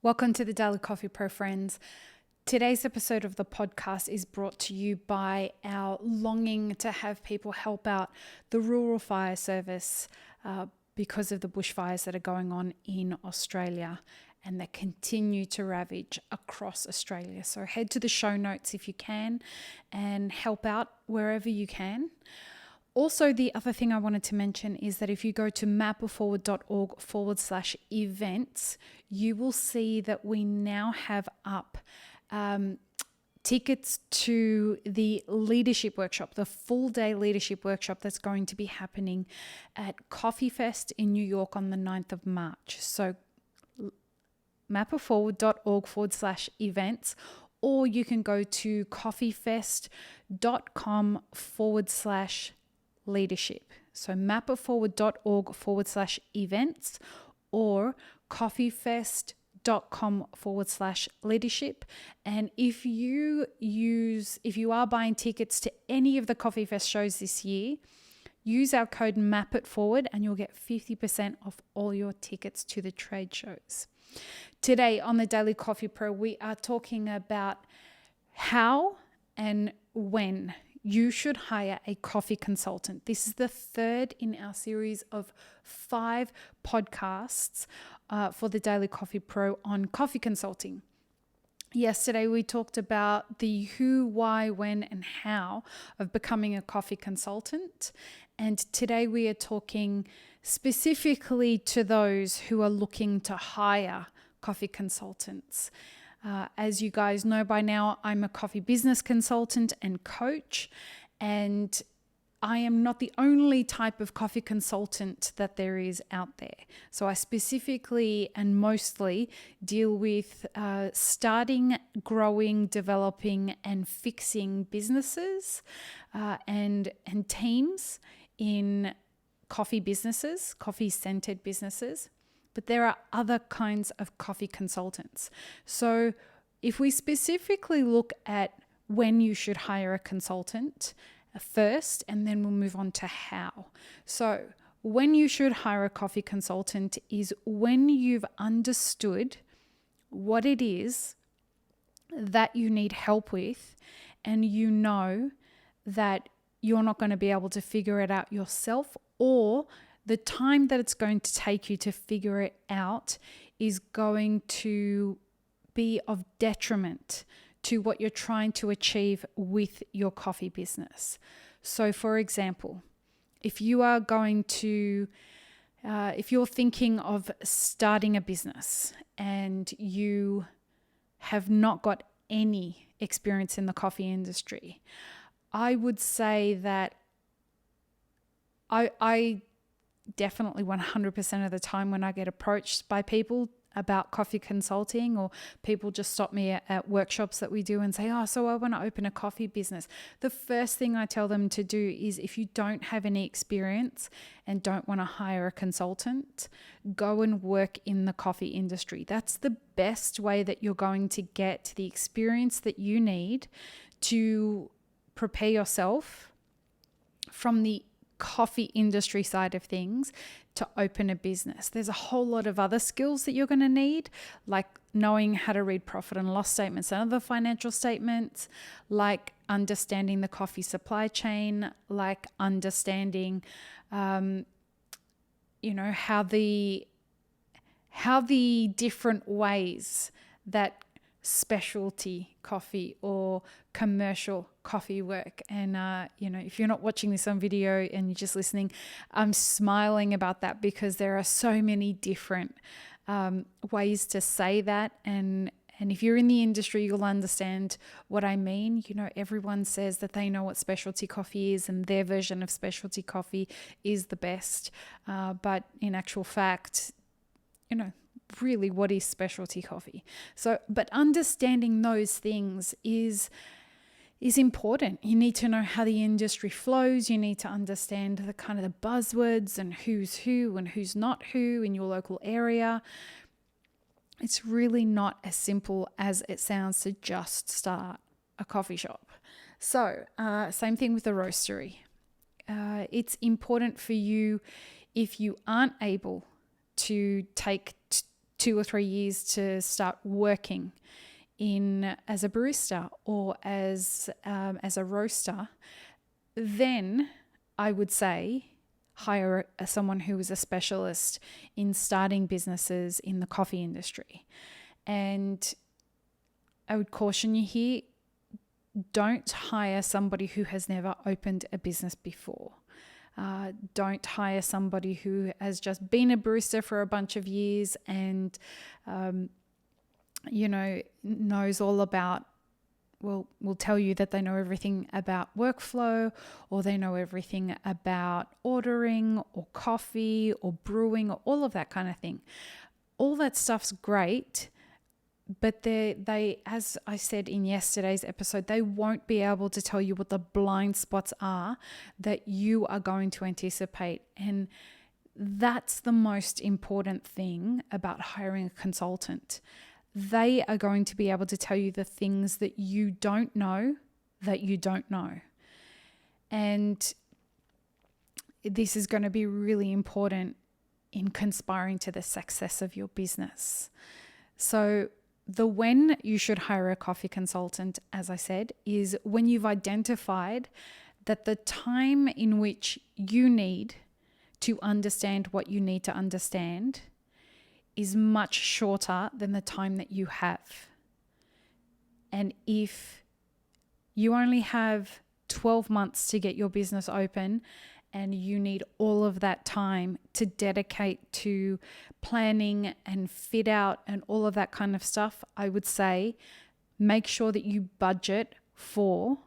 Welcome to the Daily Coffee Pro, friends. Today's episode of the podcast is brought to you by our longing to have people help out the rural fire service because of the bushfires that are going on in Australia and that continue to ravage across Australia. So head to the show notes if you can and help out wherever you can. Also, the other thing I wanted to mention is that if you go to mapperforward.org/events, you will see that we now have up tickets to the leadership workshop, the full day leadership workshop that's going to be happening at Coffee Fest in New York on the 9th of March. So mapperforward.org/events, or you can go to coffeefest.com/leadership. So mapperforward.org/events or coffeefest.com/leadership. And if you are buying tickets to any of the Coffee Fest shows this year, use our code MAPITFORWARD and you'll get 50% off all your tickets to the trade shows. Today on the Daily Coffee Pro, we are talking about how and when you should hire a coffee consultant. This is the third in our series of 5 podcasts for the Daily Coffee Pro on coffee consulting. Yesterday, we talked about the who, why, when, and how of becoming a coffee consultant. And today we are talking specifically to those who are looking to hire coffee consultants. As you guys know by now, I'm a coffee business consultant and coach, and I am not the only type of coffee consultant that there is out there. So I specifically and mostly deal with starting, growing, developing, and fixing businesses and teams in coffee businesses, coffee-centered businesses. But there are other kinds of coffee consultants. So if we specifically look at when you should hire a consultant first, and then we'll move on to how. So when you should hire a coffee consultant is when you've understood what it is that you need help with, and you know that you're not going to be able to figure it out yourself, or the time that it's going to take you to figure it out is going to be of detriment to what you're trying to achieve with your coffee business. So for example, if you are if you're thinking of starting a business and you have not got any experience in the coffee industry, I would say that I definitely 100% of the time when I get approached by people about coffee consulting, or people just stop me at workshops that we do and say, so I want to open a coffee business. The first thing I tell them to do is, if you don't have any experience and don't want to hire a consultant, go and work in the coffee industry. That's the best way that you're going to get the experience that you need to prepare yourself from the coffee industry side of things to open a business. There's a whole lot of other skills that you're going to need, like knowing how to read profit and loss statements and other financial statements, like understanding the coffee supply chain, like understanding, how the different ways that specialty coffee or commercial coffee work. And, if you're not watching this on video and you're just listening, I'm smiling about that because there are so many different ways to say that. And if you're in the industry, you'll understand what I mean. Everyone says that they know what specialty coffee is and their version of specialty coffee is the best. But in actual fact, really, what is specialty coffee? So, but understanding those things is important. You need to know how the industry flows. You need to understand the kind of the buzzwords and who's who and who's not who in your local area. It's really not as simple as it sounds to just start a coffee shop. So, same thing with the roastery. It's important for you, if you aren't able to take 2 or 3 years to start working in as a barista or as a roaster, then I would say hire someone who is a specialist in starting businesses in the coffee industry. And I would caution you here, don't hire somebody who has never opened a business before. Don't hire somebody who has just been a barista for a bunch of years and, knows all about, will tell you that they know everything about workflow, or they know everything about ordering or coffee or brewing or all of that kind of thing. All that stuff's great, but they, as I said in yesterday's episode, they won't be able to tell you what the blind spots are that you are going to anticipate. And that's the most important thing about hiring a consultant. They are going to be able to tell you the things that you don't know. And this is going to be really important in conspiring to the success of your business. So the when you should hire a coffee consultant, as I said, is when you've identified that the time in which you need to understand what you need to understand is much shorter than the time that you have. And if you only have 12 months to get your business open and you need all of that time to dedicate to planning and fit out and all of that kind of stuff, I would say make sure that you budget for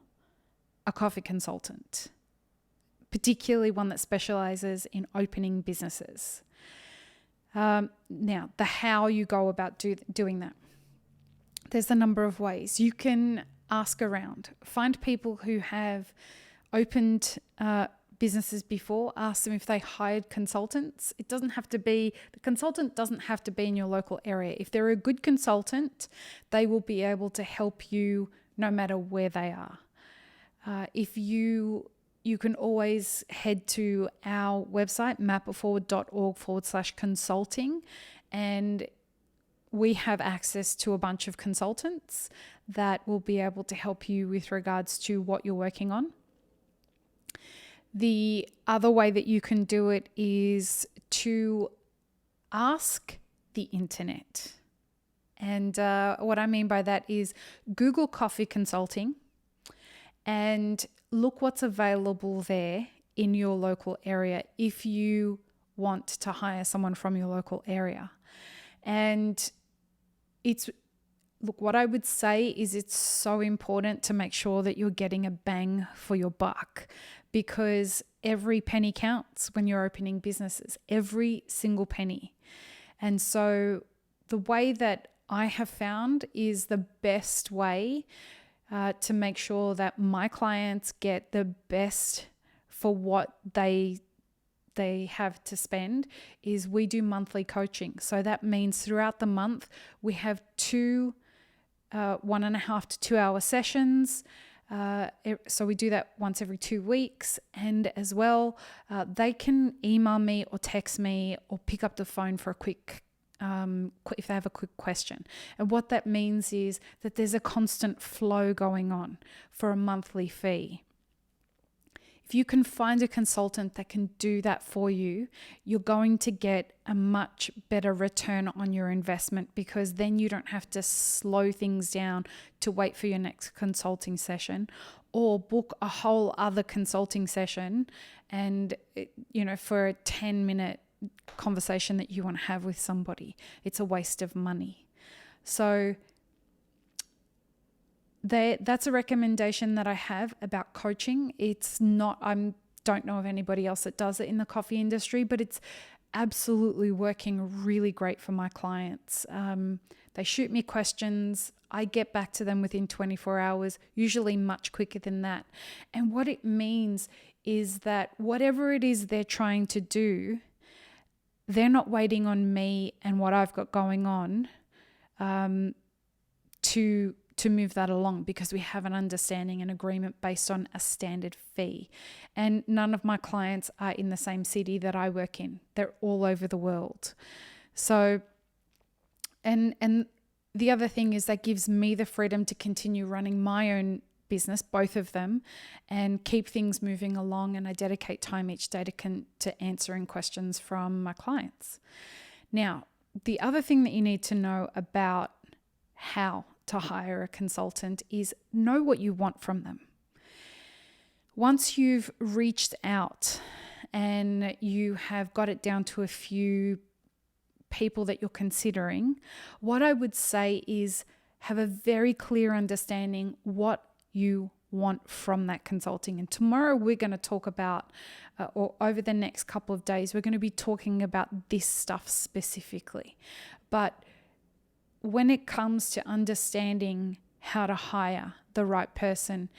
a coffee consultant, particularly one that specializes in opening businesses. Now, the how you go about doing that. There's a number of ways. You can ask around. Find people who have opened businesses before. Ask them if they hired consultants. The consultant doesn't have to be in your local area. If they're a good consultant, they will be able to help you no matter where they are. If you can always head to our website, mapitforward.org/consulting, and we have access to a bunch of consultants that will be able to help you with regards to what you're working on. The other way that you can do it is to ask the internet. And what I mean by that is Google coffee consulting and look what's available there in your local area if you want to hire someone from your local area. And what I would say is it's so important to make sure that you're getting a bang for your buck, because every penny counts when you're opening businesses, every single penny. And so the way that I have found is the best way to make sure that my clients get the best for what they have to spend is we do monthly coaching. So that means throughout the month, we have 2 1.5 to 2 hour sessions. So we do that once every 2 weeks. And as well, they can email me or text me or pick up the phone for a quick if they have a quick question. And what that means is that there's a constant flow going on for a monthly fee. If you can find a consultant that can do that for you, you're going to get a much better return on your investment, because then you don't have to slow things down to wait for your next consulting session or book a whole other consulting session and, for a 10-minute conversation that you want to have with somebody. It's a waste of money. So that's a recommendation that I have about coaching. It's not, don't know of anybody else that does it in the coffee industry, but it's absolutely working really great for my clients. They shoot me questions. I get back to them within 24 hours, usually much quicker than that. And what it means is that whatever it is they're trying to do, they're not waiting on me and what I've got going on to move that along, because we have an understanding and agreement based on a standard fee. And none of my clients are in the same city that I work in. They're all over the world. So And the other thing is that gives me the freedom to continue running my own business, both of them, and keep things moving along. And I dedicate time each day to answering questions from my clients. Now, the other thing that you need to know about how to hire a consultant is know what you want from them. Once you've reached out and you have got it down to a few people that you're considering, what I would say is have a very clear understanding what you want from that consulting. And tomorrow we're going to talk about, or over the next couple of days, we're going to be talking about this stuff specifically. But when it comes to understanding how to hire the right person,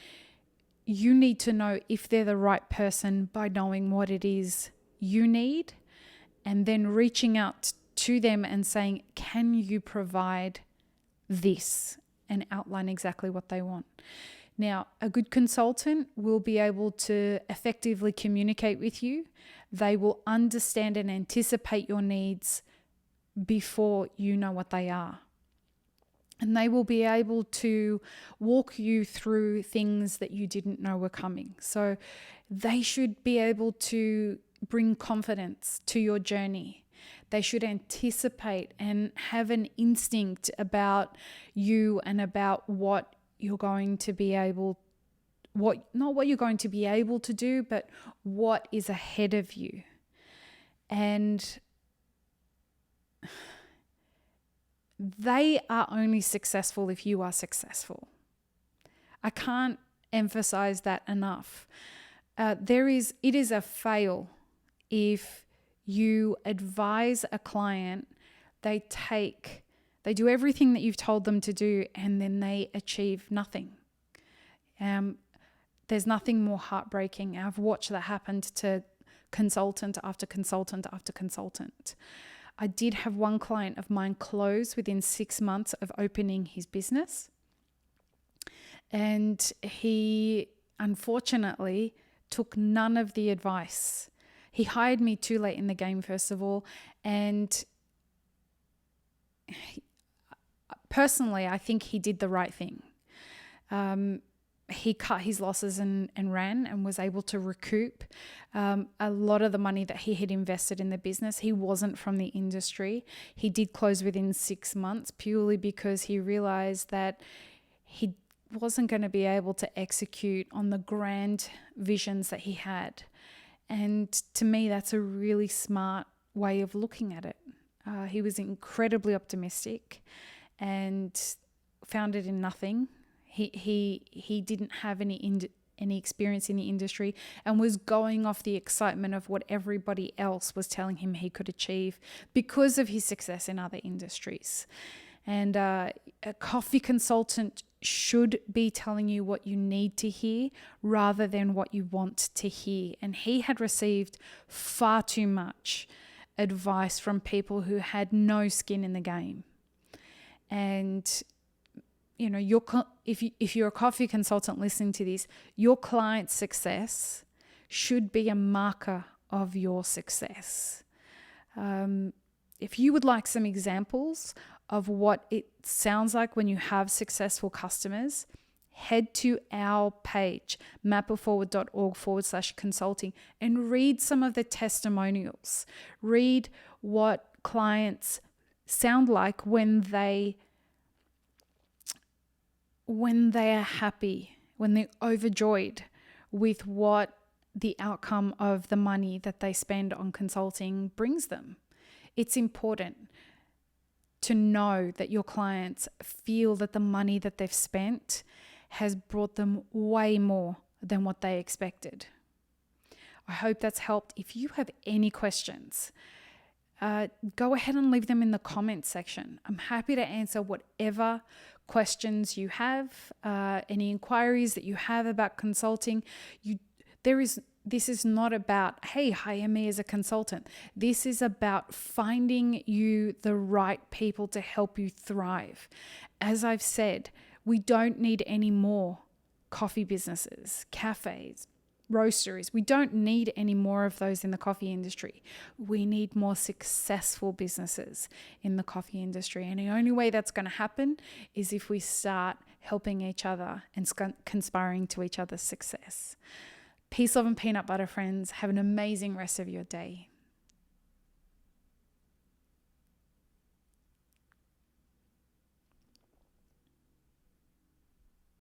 you need to know if they're the right person by knowing what it is you need, and then reaching out to them and saying, can you provide this, and outline exactly what they want. Now, a good consultant will be able to effectively communicate with you. They will understand and anticipate your needs before you know what they are. And they will be able to walk you through things that you didn't know were coming. So they should be able to bring confidence to your journey. They should anticipate and have an instinct about you and about what you're going to be able, not what you're going to be able to do, but what is ahead of you. And they are only successful if you are successful. I can't emphasize that enough. It is a fail if you advise a client, they do everything that you've told them to do, and then they achieve nothing. There's nothing more heartbreaking. I've watched that happen to consultant after consultant after consultant. I did have one client of mine close within 6 months of opening his business. And he unfortunately took none of the advice. He hired me too late in the game, first of all. And personally, I think he did the right thing. He cut his losses and ran and was able to recoup a lot of the money that he had invested in the business. He wasn't from the industry. He did close within 6 months purely because he realized that he wasn't going to be able to execute on the grand visions that he had. And to me, that's a really smart way of looking at it. He was incredibly optimistic and found it in nothing. He didn't have any experience in the industry and was going off the excitement of what everybody else was telling him he could achieve because of his success in other industries. And a coffee consultant should be telling you what you need to hear rather than what you want to hear. And he had received far too much advice from people who had no skin in the game. And you know, if you're a coffee consultant listening to this, your client's success should be a marker of your success. If you would like some examples of what it sounds like when you have successful customers, head to our page, mapitforward.org/consulting, and read some of the testimonials. Read what clients sound like when they are happy, when they're overjoyed with what the outcome of the money that they spend on consulting brings them. It's important to know that your clients feel that the money that they've spent has brought them way more than what they expected. I hope that's helped. If you have any questions, go ahead and leave them in the comments section. I'm happy to answer whatever questions you have, any inquiries that you have about consulting. This is not about, hey, hire me as a consultant. This is about finding you the right people to help you thrive. As I've said, we don't need any more coffee businesses, cafes, roasteries. We don't need any more of those in the coffee industry. We need more successful businesses in the coffee industry. And the only way that's going to happen is if we start helping each other and conspiring to each other's success. Peace, love, and peanut butter, friends. Have an amazing rest of your day.